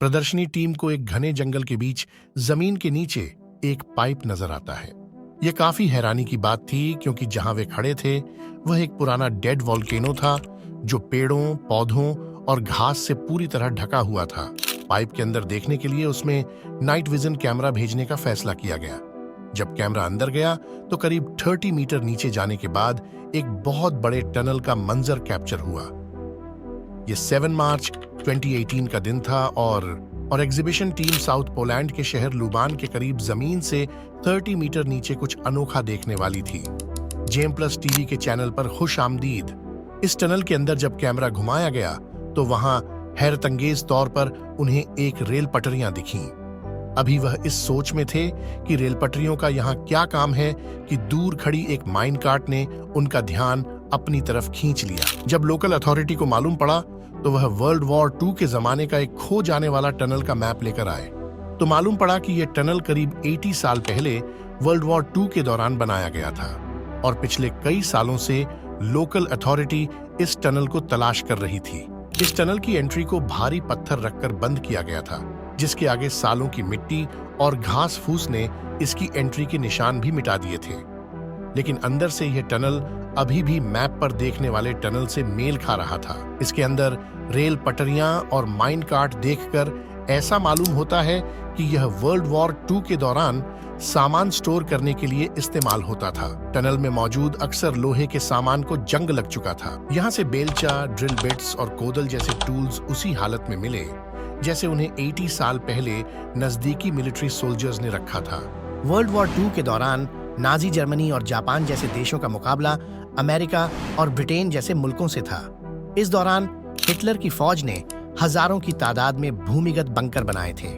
प्रदर्शनी टीम को एक घने जंगल के बीच जमीन के नीचे एक पाइप नजर आता है। यह काफी हैरानी की बात थी क्योंकि जहां वे खड़े थे वह एक पुराना डेड वॉल्केनो था जो पेड़ों, पौधों और घास से पूरी तरह ढका हुआ था। पाइप के अंदर देखने के लिए उसमें नाइट विजन कैमरा भेजने का फैसला किया गया। जब कैमरा अंदर गया तो करीब 30 मीटर नीचे जाने के बाद एक बहुत बड़े टनल का मंजर कैप्चर हुआ। यह 7 मार्च 2018 का दिन था और एग्जीबिशन टीम साउथ पोलैंड के शहर लुबान के करीब जमीन से 30 मीटर नीचे कुछ अनोखा देखने वाली थी। जेम प्लस टीवी के चैनल पर खुश आमदीद। इस टनल के अंदर जब कैमरा घुमाया गया तो वहां हैरतंगेज तौर पर उन्हें एक रेल पटरियां दिखीं। अभी वह इस सोच में थे कि रेल पटरियों का यहाँ क्या काम है कि दूर खड़ी एक माइन कार्ट ने उनका ध्यान अपनी तरफ खींच लिया। जब लोकल अथॉरिटी को मालूम पड़ा तो वह वर्ल्ड वॉर 2 के जमाने का एक खो जाने वाला टनल का मैप लेकर आए। तो मालूम पड़ा कि यह टनल करीब 80 साल पहले वर्ल्ड वॉर 2 के दौरान बनाया गया था और पिछले कई सालों से लोकल अथॉरिटी इस टनल को तलाश कर रही थी। इस टनल की एंट्री को भारी पत्थर रखकर बंद किया गया था, जिसके आगे सालों की मिट्टी और घास फूस ने इसकी एंट्री के निशान भी मिटा दिए थे। लेकिन अंदर से यह टनल अभी भी मैप पर देखने वाले टनल से मेल खा रहा था। इसके अंदर रेल पटरियां और माइन कार्ट देखकर ऐसा मालूम होता है कि यह वर्ल्ड वॉर 2 के दौरान सामान स्टोर करने के लिए इस्तेमाल होता था। टनल में मौजूद अक्सर लोहे के सामान को जंग लग चुका था। यहाँ से बेलचा, ड्रिल बिट्स और कोदल जैसे टूल्स उसी हालत में मिले जैसे उन्हें 80 साल पहले नजदीकी मिलिट्री सोल्जर्स ने रखा था। वर्ल्ड वॉर 2 के दौरान नाजी जर्मनी और जापान जैसे देशों का मुकाबला अमेरिका और ब्रिटेन जैसे मुल्कों से था। इस दौरान हिटलर की फौज ने हजारों की तादाद में भूमिगत बंकर बनाए थे।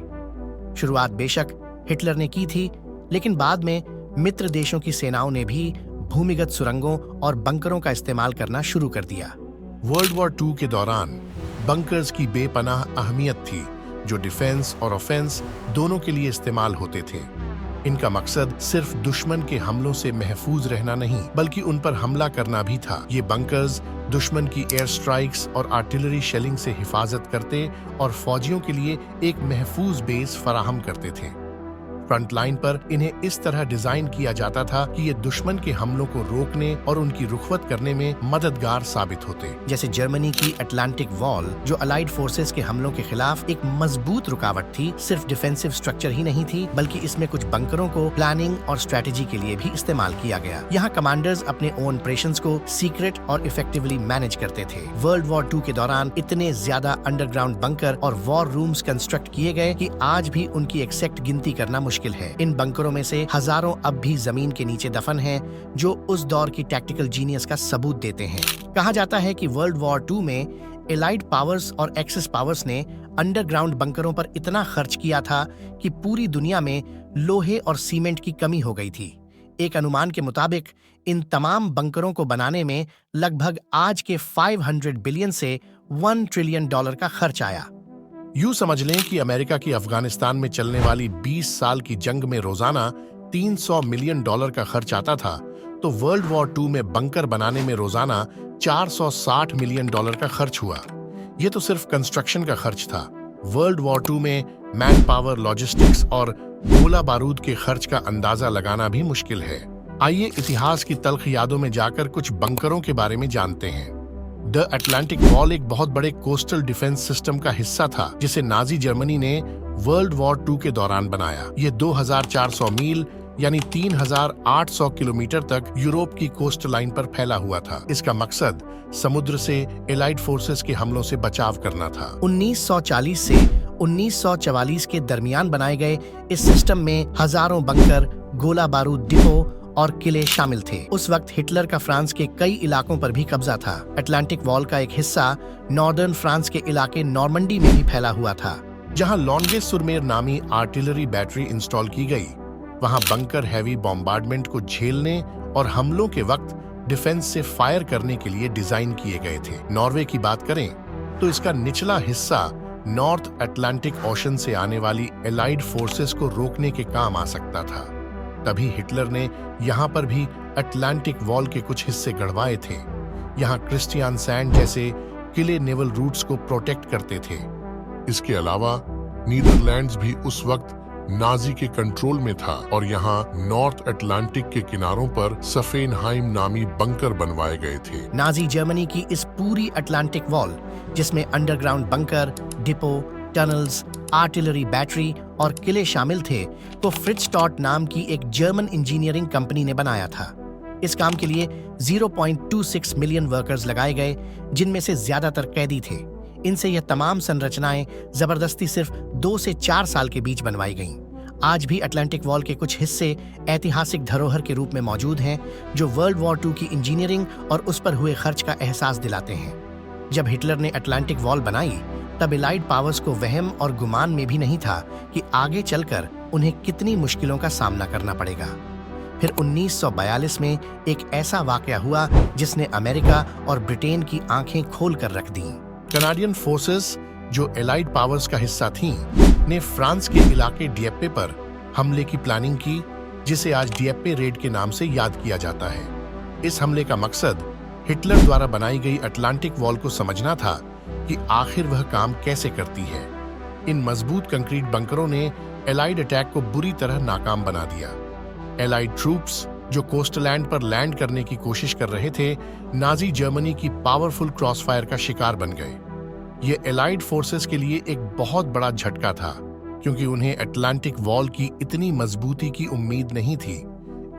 शुरुआत बेशक हिटलर ने की थी, लेकिन बाद में मित्र देशों की सेनाओं ने भी भूमिगत सुरंगों और बंकरों का इस्तेमाल करना शुरू कर दिया। वर्ल्ड वॉर 2 के दौरान बंकर्स की बेपनाह अहमियत थी जो डिफेंस और ऑफेंस दोनों के लिए इस्तेमाल होते थे। इनका मकसद सिर्फ दुश्मन के हमलों से महफूज रहना नहीं बल्कि उन पर हमला करना भी था। ये बंकर्स दुश्मन की एयर स्ट्राइक्स और आर्टिलरी शेलिंग से हिफाजत करते और फौजियों के लिए एक महफूज बेस फराहम करते थे। फ्रंट लाइन पर इन्हें इस तरह डिजाइन किया जाता था कि ये दुश्मन के हमलों को रोकने और उनकी रुखवत करने में मददगार साबित होते। जैसे जर्मनी की अटलांटिक वॉल जो अलाइड फोर्सेस के हमलों के खिलाफ एक मजबूत रुकावट थी, सिर्फ डिफेंसिव स्ट्रक्चर ही नहीं थी बल्कि इसमें कुछ बंकरों को प्लानिंग और स्ट्रेटेजी के लिए भी इस्तेमाल किया गया। यहाँ कमांडर्स अपने ओन ऑपरेशंस को सीक्रेट और इफेक्टिवली मैनेज करते थे। वर्ल्ड वॉर 2 के दौरान इतने ज्यादा अंडरग्राउंड बंकर और वॉर रूम्स कंस्ट्रक्ट किए गए कि आज भी उनकी एग्जैक्ट गिनती करना मुश्किल है। इन बंकरों में से हजारों अब भी जमीन के नीचे दफन हैं, जो उस दौर की टैक्टिकल जीनियस का सबूत देते हैं। कहा जाता है कि वर्ल्ड वॉर 2 में एलाइड पावर्स और एक्सिस पावर्स ने अंडरग्राउंड बंकरों पर इतना खर्च किया था कि पूरी दुनिया में लोहे और सीमेंट की कमी हो गई थी। एक अनुमान के मुताबिक इन तमाम बंकरों को बनाने में लगभग आज के 500 बिलियन से $1 ट्रिलियन का खर्च आया। यूं समझ लें कि अमेरिका की अफगानिस्तान में चलने वाली 20 साल की जंग में रोजाना $300 मिलियन का खर्च आता था, तो वर्ल्ड वॉर 2 में बंकर बनाने में रोजाना $460 मिलियन का खर्च हुआ। यह तो सिर्फ कंस्ट्रक्शन का खर्च था। वर्ल्ड वॉर 2 में मैन पावर, लॉजिस्टिक्स और गोला बारूद के खर्च का अंदाजा लगाना भी मुश्किल है। आइए इतिहास की तल्ख यादों में जाकर कुछ बंकरों के बारे में जानते हैं। द अटलांटिक वॉल एक बहुत बड़े कोस्टल डिफेंस सिस्टम का हिस्सा था जिसे नाजी जर्मनी ने वर्ल्ड वॉर 2 के दौरान बनाया। यह 2400 मील यानी 3800 किलोमीटर तक यूरोप की कोस्ट लाइन पर फैला हुआ था। इसका मकसद समुद्र से एलाइड फोर्सेस के हमलों से बचाव करना था। 1940 से 1944 के दरमियान बनाए गए इस सिस्टम में हजारों बंकर, गोला बारूद डिपो और किले शामिल थे। उस वक्त हिटलर का फ्रांस के कई इलाकों पर भी कब्जा था। अटलांटिक वॉल का एक हिस्सा नॉर्दर्न फ्रांस के इलाके नॉर्मंडी में भी फैला हुआ था, जहां लॉन्गे सुरमेर नामी आर्टिलरी बैटरी इंस्टॉल की गई। वहां बंकर हैवी बॉम्बार्डमेंट को झेलने और हमलों के वक्त डिफेंस से फायर करने के लिए डिजाइन किए गए थे। नॉर्वे की बात करें तो इसका निचला हिस्सा नॉर्थ अटलांटिक ओशन से आने वाली एलाइड फोर्सेस को रोकने के काम आ सकता था। तभी हिटलर ने यहाँ पर भी अटलांटिक वॉल के कुछ हिस्से गढ़वाए थे। यहाँ क्रिस्टियान सैंड जैसे किले नेवल रूट्स को प्रोटेक्ट करते थे। इसके अलावा नीदरलैंड्स भी उस वक्त नाजी के कंट्रोल में था और यहाँ नॉर्थ अटलांटिक के किनारों पर सफेनहाइम नामी बंकर बनवाए गए थे। नाजी जर्मनी की इस पूरी अटलांटिक वॉल, जिसमें underground bunker, depot, tunnels, artillery battery और किले शामिल थे, को फ्रिट्ज टॉट नाम की एक जर्मन इंजीनियरिंग कंपनी ने बनाया था। इस काम के लिए 0.26 मिलियन वर्कर्स लगाए गए, जिनमें से ज्यादातर कैदी थे। इनसे यह तमाम संरचनाएं जबरदस्ती सिर्फ 2 से 4 साल के बीच बनवाई गईं। आज भी अटलांटिक वॉल के कुछ हिस्से ऐतिहासिक धरोहर के रूप में मौजूद हैं, जो वर्ल्ड वॉर II की इंजीनियरिंग और उस पर हुए खर्च का एहसास दिलाते हैं। जब हिटलर ने अटलांटिक वॉल बनाई, तब एलाइड पावर्स को वहम और गुमान में भी नहीं था कि आगे चलकर उन्हें कितनी मुश्किलों का सामना करना पड़ेगा। फिर 1942 में एक ऐसा वाकया हुआ जिसने अमेरिका और ब्रिटेन की आंखें खोल कर रख दी। कनाडियन फोर्सेस, जो एलाइड पावर्स का हिस्सा थीं, ने फ्रांस के इलाके डिएप्पे पर हमले की प्लानिंग की, जिसे आज डिएप्पे रेड के नाम से याद किया जाता है। इस हमले का मकसद हिटलर द्वारा बनाई गई अटलांटिक वॉल को समझना था कि आखिर वह काम कैसे करती है। इन मजबूत कंक्रीट बंकरों ने एलाइड अटैक को बुरी तरह नाकाम बना दिया। एलाइड ट्रूप्स, जो कोस्टलैंड पर लैंड करने की कोशिश कर रहे थे, नाजी जर्मनी की पावरफुल क्रॉसफायर का शिकार बन गए। ये एलाइड फोर्सेस के लिए एक बहुत बड़ा झटका था, क्योंकि उन्हें अटलांटिक वॉल की इतनी मजबूती की उम्मीद नहीं थी।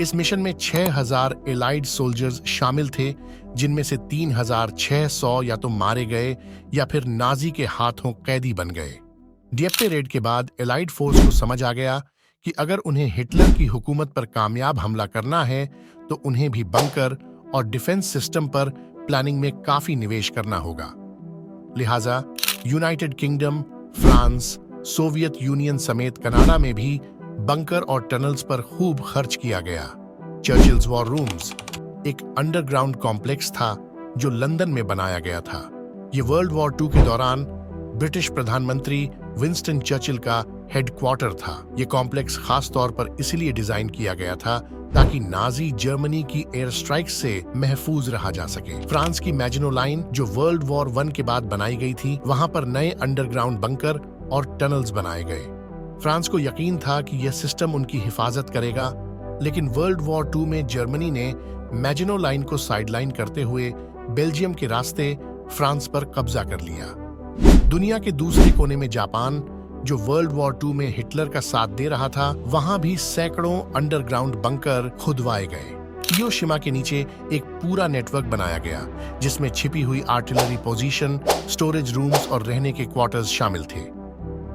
इस मिशन में 6000 एलाइड सोल्जर्स शामिल थे, जिनमें से 3600 या तो मारे गए या फिर नाजी के हाथों कैदी बन गए। डिएप्पे रेड के बाद एलाइड फोर्स को समझ आ गया कि अगर उन्हें हिटलर की हुकूमत पर कामयाब हमला करना है, तो उन्हें भी बंकर और डिफेंस सिस्टम पर प्लानिंग में काफी निवेश करना होगा। लिहाजा United kingdom, France, Soviet union समेत कनाडा में भी बंकर और टनल्स पर खूब खर्च किया गया। चर्चिल्स वॉर रूम्स एक अंडरग्राउंड कॉम्प्लेक्स था जो लंदन में बनाया गया था। ये वर्ल्ड वॉर II के दौरान ब्रिटिश प्रधानमंत्री विंस्टन चर्चिल का हेडक्वार्टर था। ये कॉम्प्लेक्स खास तौर पर इसलिए डिजाइन किया गया था ताकि नाजी जर्मनी की एयर स्ट्राइक से महफूज रहा जा सके। फ्रांस की मैजिनो लाइन, जो वर्ल्ड वॉर I के बाद बनाई गई थी, वहां पर नए अंडरग्राउंड बंकर और टनल्स बनाए गए। फ्रांस को यकीन था कि यह सिस्टम उनकी हिफाजत करेगा, लेकिन वर्ल्ड वॉर II में जर्मनी ने मैजिनो लाइन को साइडलाइन करते हुए बेल्जियम के रास्ते फ्रांस पर कब्जा कर लिया। दुनिया के दूसरे कोने में जापान, जो वर्ल्ड वॉर II में हिटलर का साथ दे रहा था, वहां भी सैकड़ों अंडरग्राउंड बंकर खुदवाए गए। हिरोशिमा के नीचे एक पूरा नेटवर्क बनाया गया, जिसमें छिपी हुई आर्टिलरी पोजीशन, स्टोरेज रूम्स और रहने के क्वार्टर्स शामिल थे।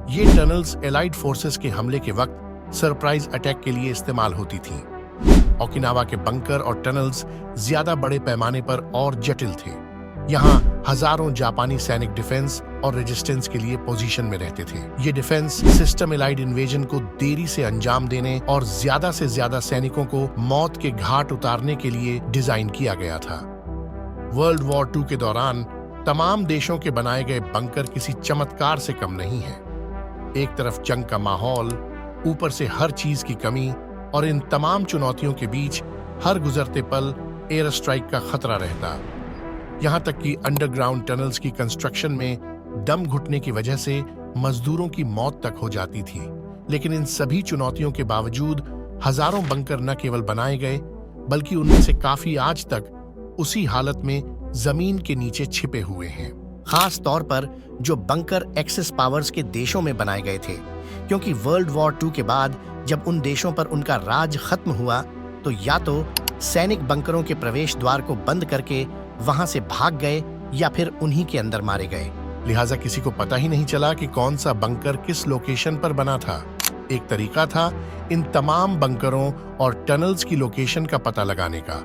ये टनल्स एलाइड फोर्सेस के हमले के वक्त सरप्राइज अटैक के लिए इस्तेमाल होती थीं। ओकिनावा के बंकर और टनल्स ज्यादा बड़े पैमाने पर और जटिल थे। यहाँ हजारों जापानी सैनिक डिफेंस और रेजिस्टेंस के लिए पोजीशन में रहते थे। ये डिफेंस सिस्टम एलाइड इन्वेजन को देरी से अंजाम देने और ज्यादा से ज्यादा सैनिकों को मौत के घाट उतारने के लिए डिजाइन किया गया था। वर्ल्ड वॉर II के दौरान तमाम देशों के बनाए गए बंकर किसी चमत्कार से कम नहीं है। एक तरफ जंग का माहौल, ऊपर से हर चीज की कमी, और इन तमाम चुनौतियों के बीच हर गुजरते पल एयर स्ट्राइक का खतरा रहता। यहाँ तक कि अंडरग्राउंड टनल्स की कंस्ट्रक्शन में दम घुटने की वजह से मजदूरों की मौत तक हो जाती थी। लेकिन इन सभी चुनौतियों के बावजूद हजारों बंकर न केवल बनाए गए, बल्कि उनमें से काफी आज तक उसी हालत में जमीन के नीचे छिपे हुए हैं। खास तौर पर जो बंकर एक्सिस पावर्स के देशों में बनाए गए थे, क्योंकि वर्ल्ड वॉर II के बाद जब उन देशों पर उनका राज खत्म हुआ, तो या तो सैनिक बंकरों के प्रवेश द्वार को बंद करके वहां से भाग गए या फिर उन्हीं के अंदर मारे गए। लिहाजा किसी को पता ही नहीं चला कि कौन सा बंकर किस लोकेशन पर बना था। एक तरीका था इन तमाम बंकरों और टनल्स की लोकेशन का पता लगाने का,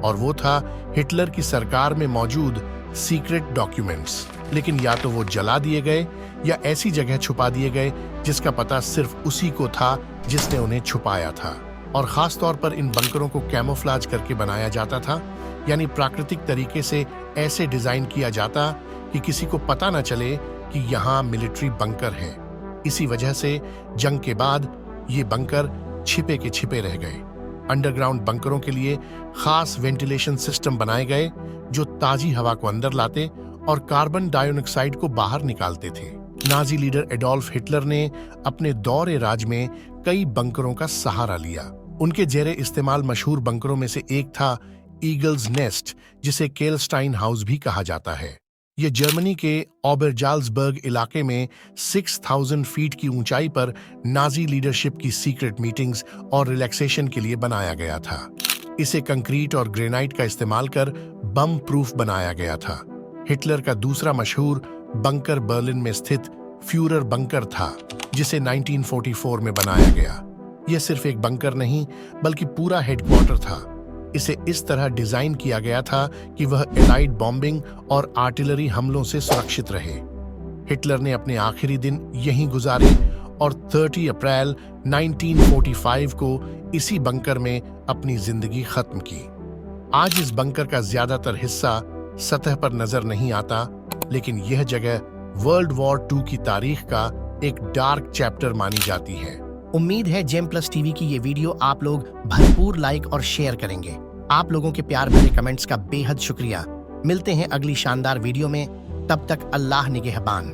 और वो था हिटलर की सरकार में मौजूद सीक्रेट डॉक्यूमेंट्स। लेकिन या तो वो जला दिए गए या ऐसी जगह छुपा दिए गए जिसका पता सिर्फ उसी को था जिसने उन्हें छुपाया था। और खास तौर पर इन बंकरों को कैमोफ्लाज करके बनाया जाता था, यानी प्राकृतिक तरीके से ऐसे डिजाइन किया जाता कि किसी को पता न चले कि यहाँ मिलिट्री बंकर है। इसी वजह से जंग के बाद ये बंकर छिपे के छिपे रह गए। अंडरग्राउंड बंकरों के लिए खास वेंटिलेशन सिस्टम बनाए गए जो ताजी हवा को अंदर लाते और कार्बन डाइऑक्साइड को बाहर निकालते थे। नाजी लीडर एडोल्फ हिटलर ने अपने दौरे राज में कई बंकरों का सहारा लिया। उनके जेरे इस्तेमाल मशहूर बंकरों में से एक था ईगल्स नेस्ट, जिसे केलस्टाइन हाउस भी कहा जाता है। यह जर्मनी के ओबरजाल्सबर्ग इलाके में 6000 फीट की ऊंचाई पर नाजी लीडरशिप की सीक्रेट मीटिंग्स और रिलैक्सेशन के लिए बनाया गया था। इसे कंक्रीट और ग्रेनाइट का इस्तेमाल कर बम प्रूफ बनाया गया था। हिटलर का दूसरा मशहूर बंकर बर्लिन में स्थित फ्यूरर बंकर था, जिसे 1944 में बनाया गया। यह सिर्फ एक बंकर नहीं बल्कि पूरा हेडक्वार्टर था। इसे इस तरह डिजाइन किया गया था कि वह एलाइड बॉम्बिंग और आर्टिलरी हमलों से सुरक्षित रहे। हिटलर ने अपने आखिरी दिन यहीं गुजारे और 30 अप्रैल 1945 को इसी बंकर में अपनी जिंदगी खत्म की। आज इस बंकर का ज्यादातर हिस्सा सतह पर नजर नहीं आता, लेकिन यह जगह वर्ल्ड वॉर 2 की तारीख का एक डार्क चैप्टर मानी जाती है। उम्मीद है जेम प्लस टीवी की ये वीडियो आप लोग भरपूर लाइक और शेयर करेंगे। आप लोगों के प्यार भरे कमेंट्स का बेहद शुक्रिया। मिलते हैं अगली शानदार वीडियो में, तब तक अल्लाह निगहबान।